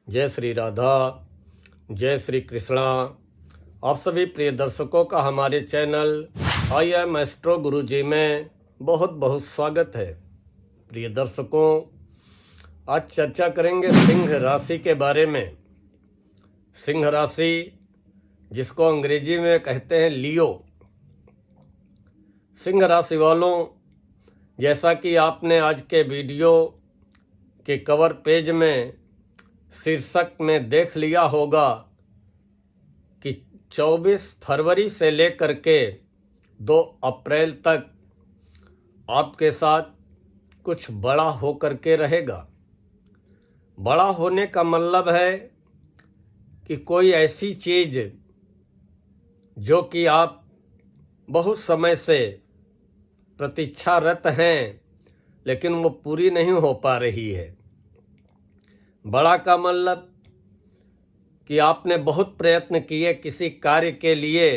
जय श्री राधा, जय श्री कृष्णा। आप सभी प्रिय दर्शकों का हमारे चैनल आई एम एस्ट्रो गुरुजी में बहुत बहुत स्वागत है। प्रिय दर्शकों, आज चर्चा करेंगे सिंह राशि के बारे में। सिंह राशि, जिसको अंग्रेजी में कहते हैं लियो। सिंह राशि वालों, जैसा कि आपने आज के वीडियो के कवर पेज में शीर्षक में देख लिया होगा कि 24 फरवरी से लेकर के 2 अप्रैल तक आपके साथ कुछ बड़ा होकर के रहेगा। बड़ा होने का मतलब है कि कोई ऐसी चीज़ जो कि आप बहुत समय से प्रतीक्षारत हैं लेकिन वो पूरी नहीं हो पा रही है। बड़ा का मतलब कि आपने बहुत प्रयत्न किए किसी कार्य के लिए,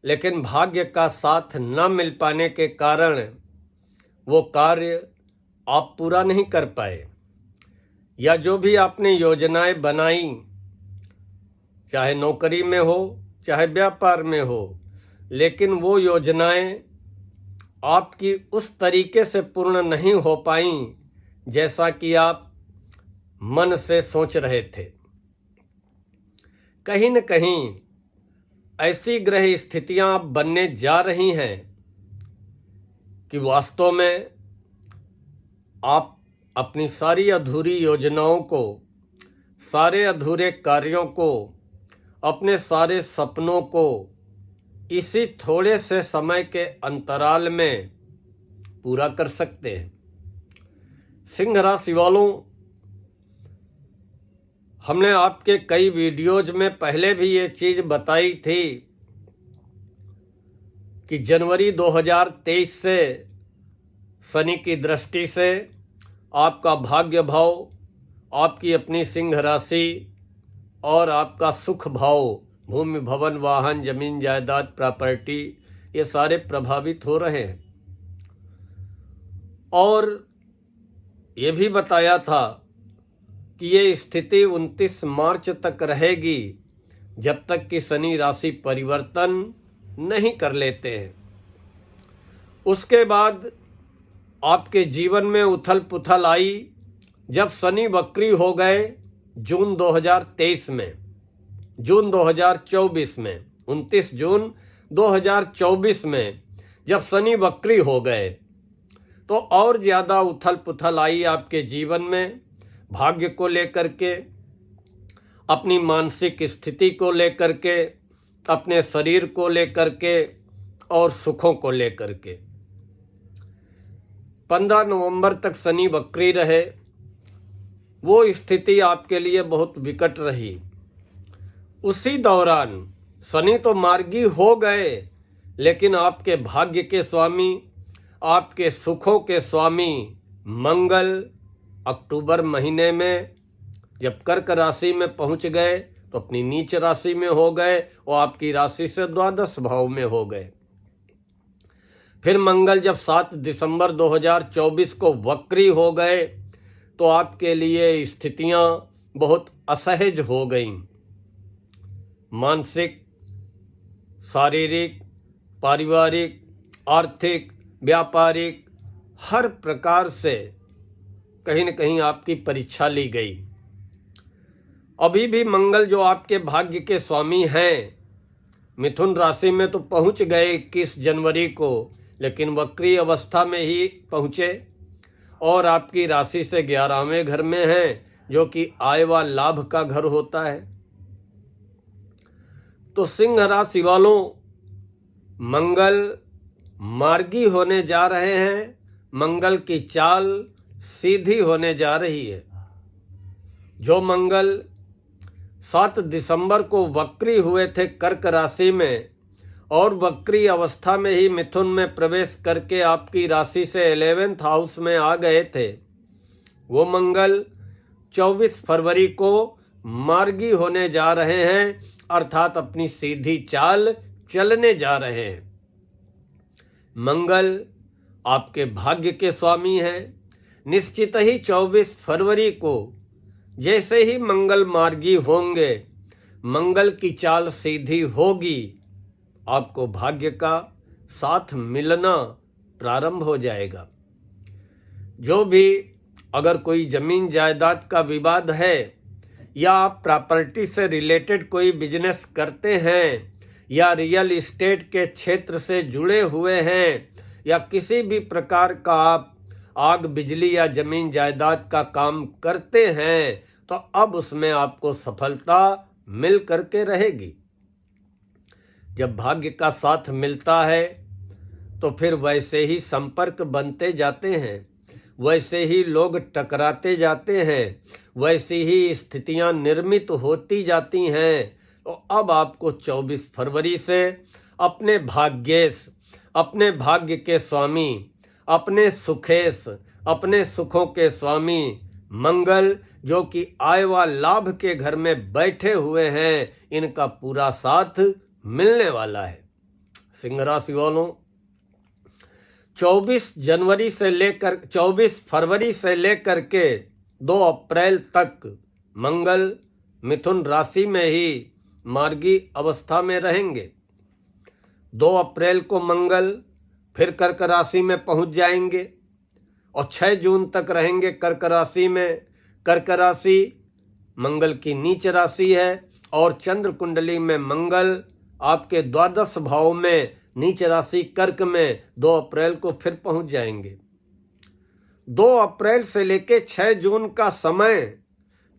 लेकिन भाग्य का साथ न मिल पाने के कारण वो कार्य आप पूरा नहीं कर पाए, या जो भी आपने योजनाएं बनाई, चाहे नौकरी में हो चाहे व्यापार में हो, लेकिन वो योजनाएं आपकी उस तरीके से पूर्ण नहीं हो पाई जैसा कि आप मन से सोच रहे थे। कहीं न कहीं ऐसी ग्रह स्थितियां अब बनने जा रही हैं कि वास्तव में आप अपनी सारी अधूरी योजनाओं को, सारे अधूरे कार्यों को, अपने सारे सपनों को इसी थोड़े से समय के अंतराल में पूरा कर सकते हैं। सिंह राशि वालों, हमने आपके कई वीडियोज में पहले भी ये चीज़ बताई थी कि जनवरी 2023 से शनि की दृष्टि से आपका भाग्य भाव, आपकी अपनी सिंह राशि और आपका सुख भाव, भूमि भवन वाहन जमीन जायदाद प्रॉपर्टी, ये सारे प्रभावित हो रहे हैं। और ये भी बताया था कि ये स्थिति 29 मार्च तक रहेगी, जब तक कि शनि राशि परिवर्तन नहीं कर लेते हैं। उसके बाद आपके जीवन में उथल पुथल आई जब शनि वक्री हो गए जून 2023 में, जून 2024 में, 29 जून 2024 में जब शनि वक्री हो गए तो और ज़्यादा उथल पुथल आई आपके जीवन में, भाग्य को लेकर के, अपनी मानसिक स्थिति को लेकर के, अपने शरीर को लेकर के और सुखों को लेकर के। 15 नवंबर तक शनि वक्री रहे। वो स्थिति आपके लिए बहुत विकट रही। उसी दौरान शनि तो मार्गी हो गए, लेकिन आपके भाग्य के स्वामी, आपके सुखों के स्वामी मंगल अक्टूबर महीने में जब कर्क राशि में पहुंच गए तो अपनी नीच राशि में हो गए और आपकी राशि से द्वादश भाव में हो गए। फिर मंगल जब 7 दिसंबर 2024 को वक्री हो गए तो आपके लिए स्थितियां बहुत असहज हो गईं। मानसिक, शारीरिक, पारिवारिक, आर्थिक, व्यापारिक, हर प्रकार से कहीं न कहीं आपकी परीक्षा ली गई। अभी भी मंगल जो आपके भाग्य के स्वामी हैं, मिथुन राशि में तो पहुंच गए 21 जनवरी को, लेकिन वक्री अवस्था में ही पहुंचे और आपकी राशि से 11वें घर में हैं, जो कि आय व लाभ का घर होता है। तो सिंह राशि वालों, मंगल मार्गी होने जा रहे हैं। मंगल की चाल सीधी होने जा रही है। जो मंगल 7 दिसंबर को वक्री हुए थे कर्क राशि में और वक्री अवस्था में ही मिथुन में प्रवेश करके आपकी राशि से 11th हाउस में आ गए थे, वो मंगल 24 फरवरी को मार्गी होने जा रहे हैं, अर्थात अपनी सीधी चाल चलने जा रहे हैं। मंगल आपके भाग्य के स्वामी हैं। निश्चित ही 24 फरवरी को जैसे ही मंगल मार्गी होंगे, मंगल की चाल सीधी होगी, आपको भाग्य का साथ मिलना प्रारंभ हो जाएगा। जो भी अगर कोई जमीन जायदाद का विवाद है या आप प्रॉपर्टी से रिलेटेड कोई बिजनेस करते हैं या रियल एस्टेट के क्षेत्र से जुड़े हुए हैं या किसी भी प्रकार का आप आग बिजली या जमीन जायदाद का काम करते हैं, तो अब उसमें आपको सफलता मिल करके रहेगी। जब भाग्य का साथ मिलता है तो फिर वैसे ही संपर्क बनते जाते हैं, वैसे ही लोग टकराते जाते हैं, वैसी ही स्थितियां निर्मित होती जाती हैं। तो अब आपको 24 फरवरी से अपने भाग्येश, अपने भाग्य के स्वामी, अपने सुखेश, अपने सुखों के स्वामी मंगल, जो कि आय व लाभ के घर में बैठे हुए हैं, इनका पूरा साथ मिलने वाला है। सिंह राशि वालों, 24 फरवरी से लेकर के 2 अप्रैल तक मंगल मिथुन राशि में ही मार्गी अवस्था में रहेंगे। 2 अप्रैल को मंगल फिर कर्क राशि में पहुंच जाएंगे और 6 जून तक रहेंगे कर्क राशि में। कर्क राशि मंगल की नीच राशि है और चंद्र कुंडली में मंगल आपके 12 भाव में नीच राशि कर्क में 2 अप्रैल को फिर पहुंच जाएंगे। 2 अप्रैल से लेके 6 जून का समय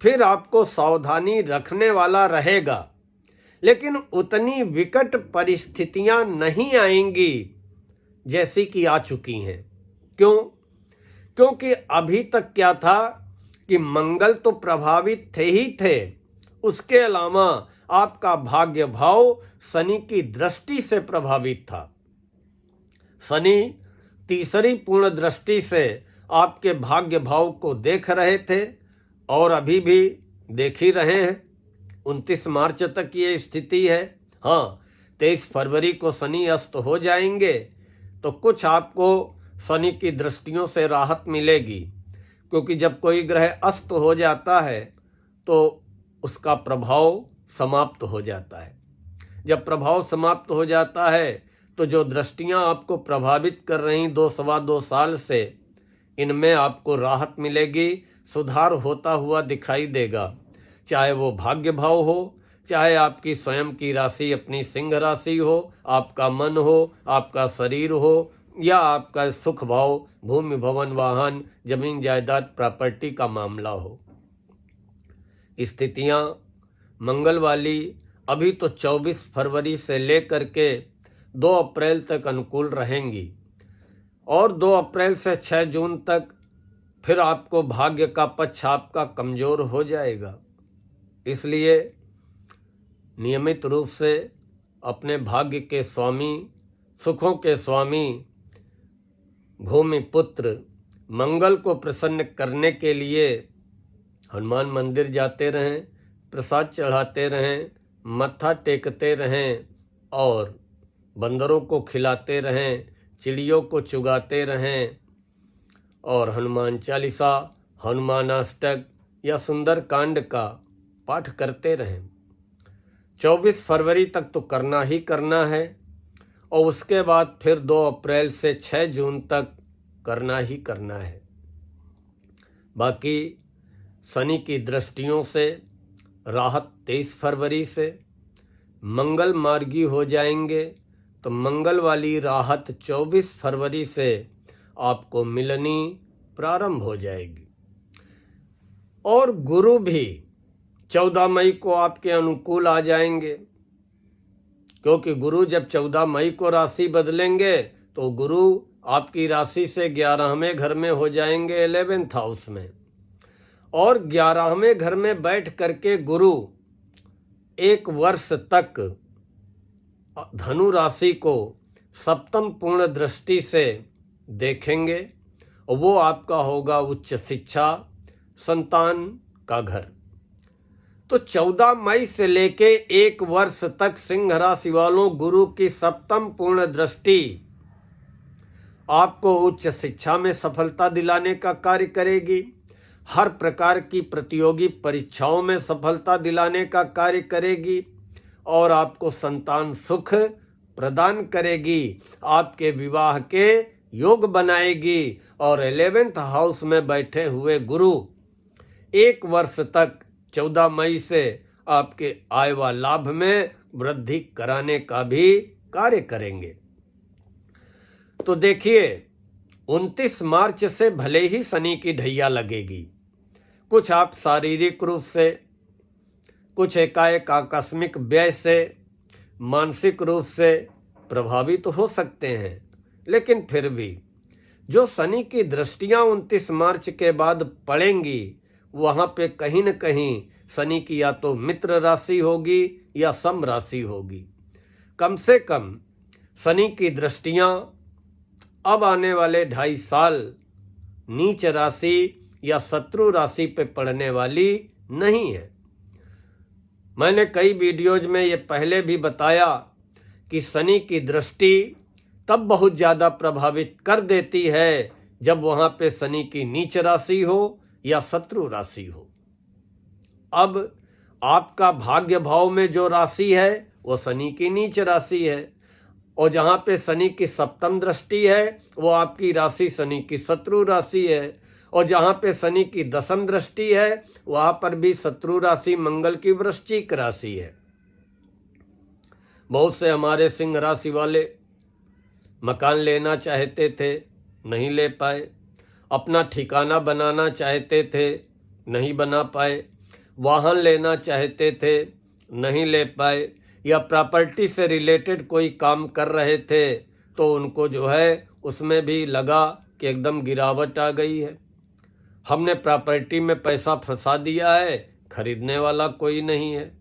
फिर आपको सावधानी रखने वाला रहेगा, लेकिन उतनी विकट परिस्थितियां नहीं आएंगी जैसी कि आ चुकी हैं। क्यों? क्योंकि अभी तक क्या था कि मंगल तो प्रभावित थे ही थे, उसके अलावा आपका भाग्य भाव शनि की दृष्टि से प्रभावित था। शनि तीसरी पूर्ण दृष्टि से आपके भाग्य भाव को देख रहे थे और अभी भी देख ही रहे हैं। 29 मार्च तक ये स्थिति है। हाँ, 23 फरवरी को शनि अस्त हो जाएंगे तो कुछ आपको शनि की दृष्टियों से राहत मिलेगी, क्योंकि जब कोई ग्रह अस्त हो जाता है तो उसका प्रभाव समाप्त हो जाता है। जब प्रभाव समाप्त हो जाता है तो जो दृष्टियां आपको प्रभावित कर रही 2-2.25 साल से, इनमें आपको राहत मिलेगी, सुधार होता हुआ दिखाई देगा। चाहे वो भाग्य भाव हो, चाहे आपकी स्वयं की राशि अपनी सिंह राशि हो, आपका मन हो, आपका शरीर हो, या आपका सुख भाव भूमि भवन वाहन जमीन जायदाद प्रॉपर्टी का मामला हो। स्थितियां मंगल वाली अभी तो 24 फरवरी से लेकर के 2 अप्रैल तक अनुकूल रहेंगी और 2 अप्रैल से 6 जून तक फिर आपको भाग्य का पक्ष आपका कमजोर हो जाएगा। इसलिए नियमित रूप से अपने भाग्य के स्वामी, सुखों के स्वामी भूमि पुत्र मंगल को प्रसन्न करने के लिए हनुमान मंदिर जाते रहें, प्रसाद चढ़ाते रहें, मत्था टेकते रहें और बंदरों को खिलाते रहें, चिड़ियों को चुगाते रहें और हनुमान चालीसा, हनुमान अष्टक या सुंदर कांड का पाठ करते रहें। 24 फरवरी तक तो करना ही करना है और उसके बाद फिर 2 अप्रैल से 6 जून तक करना ही करना है। बाकी शनि की दृष्टियों से राहत 23 फरवरी से, मंगल मार्गी हो जाएंगे तो मंगल वाली राहत 24 फरवरी से आपको मिलनी प्रारंभ हो जाएगी। और गुरु भी 14 मई को आपके अनुकूल आ जाएंगे, क्योंकि गुरु जब 14 मई को राशि बदलेंगे तो गुरु आपकी राशि से 11वें घर में हो जाएंगे, 11th हाउस में, और 11वें घर में बैठ करके गुरु 1 वर्ष तक धनु राशि को सप्तम पूर्ण दृष्टि से देखेंगे और वो आपका होगा उच्च शिक्षा, संतान का घर। तो 14 मई से लेके 1 वर्ष तक सिंह राशि वालों गुरु की सप्तम पूर्ण दृष्टि आपको उच्च शिक्षा में सफलता दिलाने का कार्य करेगी। हर प्रकार की प्रतियोगी परीक्षाओं में सफलता दिलाने का कार्य करेगी और आपको संतान सुख प्रदान करेगी, आपके विवाह के योग बनाएगी। और 11th हाउस में बैठे हुए गुरु 1 वर्ष तक 14 मई से आपके आय व लाभ में वृद्धि कराने का भी कार्य करेंगे। तो देखिए, 29 मार्च से भले ही शनि की ढैया लगेगी, कुछ आप शारीरिक रूप से, कुछ एकाएक आकस्मिक व्यय से, मानसिक रूप से प्रभावित हो सकते हैं, लेकिन फिर भी जो शनि की दृष्टियां 29 मार्च के बाद पड़ेंगी, वहां पे कहीं न कहीं शनि की या तो मित्र राशि होगी या सम राशि होगी। कम से कम शनि की दृष्टियां अब आने वाले 2.5 साल नीच राशि या शत्रु राशि पे पड़ने वाली नहीं है। मैंने कई वीडियोज में ये पहले भी बताया कि शनि की दृष्टि तब बहुत ज़्यादा प्रभावित कर देती है जब वहाँ पे शनि की नीच राशि हो या शत्रु राशि हो। अब आपका भाग्य भाव में जो राशि है वो शनि की नीच राशि है, और जहाँ पे शनि की सप्तम दृष्टि है वो आपकी राशि शनि की शत्रु राशि है, और जहाँ पे शनि की दशम दृष्टि है वहाँ पर भी शत्रु राशि मंगल की वृश्चिक राशि है। बहुत से हमारे सिंह राशि वाले मकान लेना चाहते थे, नहीं ले पाए, अपना ठिकाना बनाना चाहते थे, नहीं बना पाए, वाहन लेना चाहते थे, नहीं ले पाए, या प्रॉपर्टी से रिलेटेड कोई काम कर रहे थे तो उनको जो है उसमें भी लगा कि एकदम गिरावट आ गई है, हमने प्रॉपर्टी में पैसा फंसा दिया है, खरीदने वाला कोई नहीं है।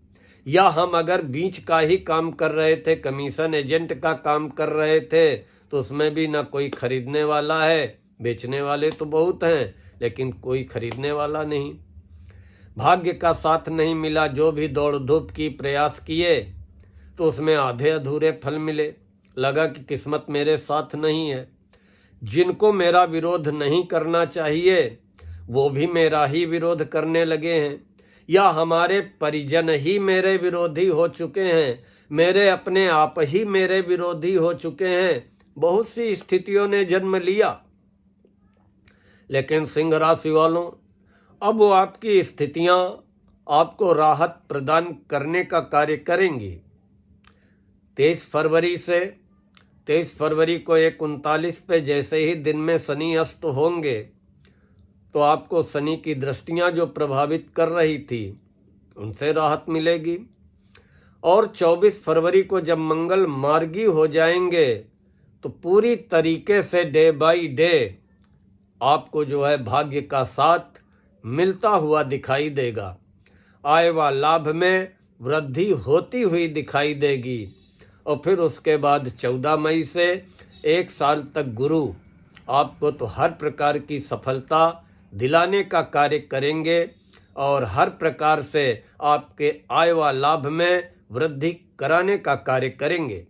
या हम अगर बीच का ही काम कर रहे थे, कमीशन एजेंट का काम कर रहे थे, तो उसमें भी ना कोई खरीदने वाला है, बेचने वाले तो बहुत हैं लेकिन कोई खरीदने वाला नहीं। भाग्य का साथ नहीं मिला, जो भी दौड़ धूप की प्रयास किए तो उसमें आधे अधूरे फल मिले, लगा कि किस्मत मेरे साथ नहीं है। जिनको मेरा विरोध नहीं करना चाहिए वो भी मेरा ही विरोध करने लगे हैं, या हमारे परिजन ही मेरे विरोधी हो चुके हैं, मेरे अपने आप ही मेरे विरोधी हो चुके हैं। बहुत सी स्थितियों ने जन्म लिया, लेकिन सिंह राशि वालों, अब वो आपकी स्थितियां आपको राहत प्रदान करने का कार्य करेंगी। 23 फरवरी को 1:39 पे जैसे ही दिन में शनि अस्त होंगे तो आपको शनि की दृष्टियां जो प्रभावित कर रही थी उनसे राहत मिलेगी। और 24 फरवरी को जब मंगल मार्गी हो जाएंगे तो पूरी तरीके से डे बाय डे आपको जो है भाग्य का साथ मिलता हुआ दिखाई देगा, आय व लाभ में वृद्धि होती हुई दिखाई देगी। और फिर उसके बाद 14 मई से 1 साल तक गुरु आपको तो हर प्रकार की सफलता दिलाने का कार्य करेंगे और हर प्रकार से आपके आय व लाभ में वृद्धि कराने का कार्य करेंगे।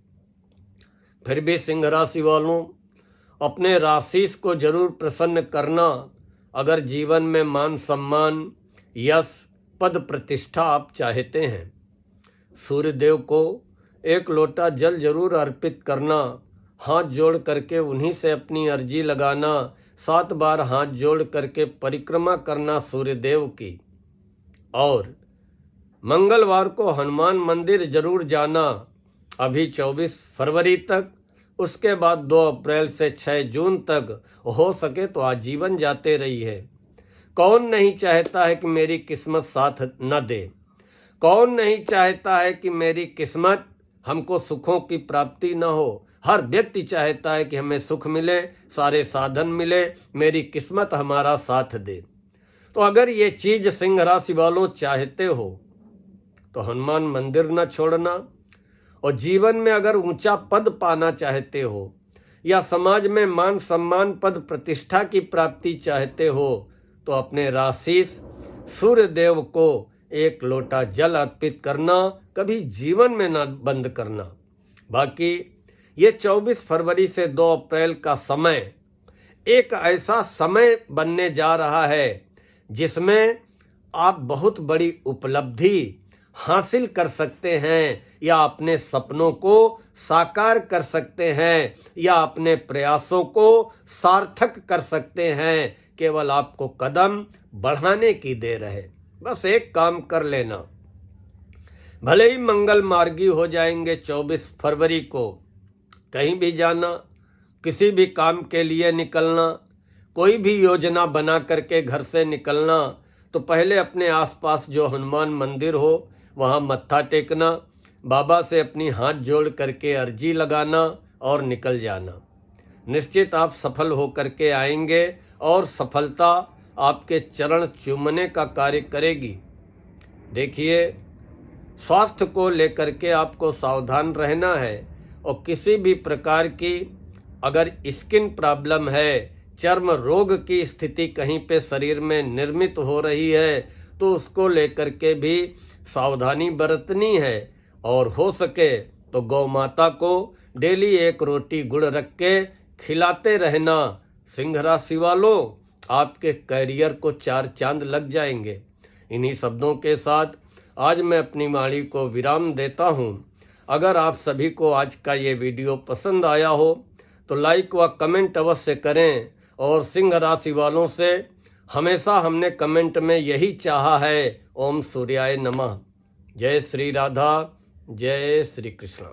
फिर भी सिंह राशि वालों, अपने राशिस को जरूर प्रसन्न करना। अगर जीवन में मान सम्मान, यश, पद प्रतिष्ठा आप चाहते हैं, सूर्य देव को 1 लोटा जल जरूर अर्पित करना, हाथ जोड़ करके उन्हीं से अपनी अर्जी लगाना, 7 बार हाथ जोड़ करके परिक्रमा करना सूर्य देव की। और मंगलवार को हनुमान मंदिर जरूर जाना, अभी 24 फरवरी तक, उसके बाद 2 अप्रैल से 6 जून तक हो सके तो आजीवन जाते रहिए। कौन नहीं चाहता है कि मेरी किस्मत साथ न दे, कौन नहीं चाहता है कि मेरी किस्मत हमको सुखों की प्राप्ति न हो। हर व्यक्ति चाहता है कि हमें सुख मिले, सारे साधन मिले, मेरी किस्मत हमारा साथ दे। तो अगर ये चीज सिंह राशि वालों चाहते हो तो हनुमान मंदिर न छोड़ना। और जीवन में अगर ऊंचा पद पाना चाहते हो या समाज में मान सम्मान, पद प्रतिष्ठा की प्राप्ति चाहते हो तो अपने राशिस सूर्य देव को 1 लोटा जल अर्पित करना, कभी जीवन में न बंद करना। बाकी ये 24 फरवरी से 2 अप्रैल का समय एक ऐसा समय बनने जा रहा है जिसमें आप बहुत बड़ी उपलब्धि हासिल कर सकते हैं या अपने सपनों को साकार कर सकते हैं या अपने प्रयासों को सार्थक कर सकते हैं। केवल आपको कदम बढ़ाने की देर है। बस एक काम कर लेना। भले ही मंगल मार्गी हो जाएंगे 24 फरवरी को, कहीं भी जाना, किसी भी काम के लिए निकलना, कोई भी योजना बना करके घर से निकलना, तो पहले अपने आसपास जो हनुमान मंदिर हो वहाँ मत्था टेकना, बाबा से अपनी हाथ जोड़ करके अर्जी लगाना और निकल जाना। निश्चित आप सफल हो करके आएंगे और सफलता आपके चरण चूमने का कार्य करेगी। देखिए, स्वास्थ्य को लेकर के आपको सावधान रहना है और किसी भी प्रकार की अगर स्किन प्रॉब्लम है, चर्म रोग की स्थिति कहीं पे शरीर में निर्मित हो रही है, तो उसको लेकर के भी सावधानी बरतनी है। और हो सके तो गौ माता को डेली एक रोटी गुड़ रख के खिलाते रहना। सिंह राशि वालों, आपके करियर को 4 चांद लग जाएंगे। इन्हीं शब्दों के साथ आज मैं अपनी वाणी को विराम देता हूँ। अगर आप सभी को आज का ये वीडियो पसंद आया हो तो लाइक व कमेंट अवश्य करें। और सिंह राशि वालों से हमेशा हमने कमेंट में यही चाहा है, ओम सूर्याय नमः। जय श्री राधा, जय श्री कृष्ण।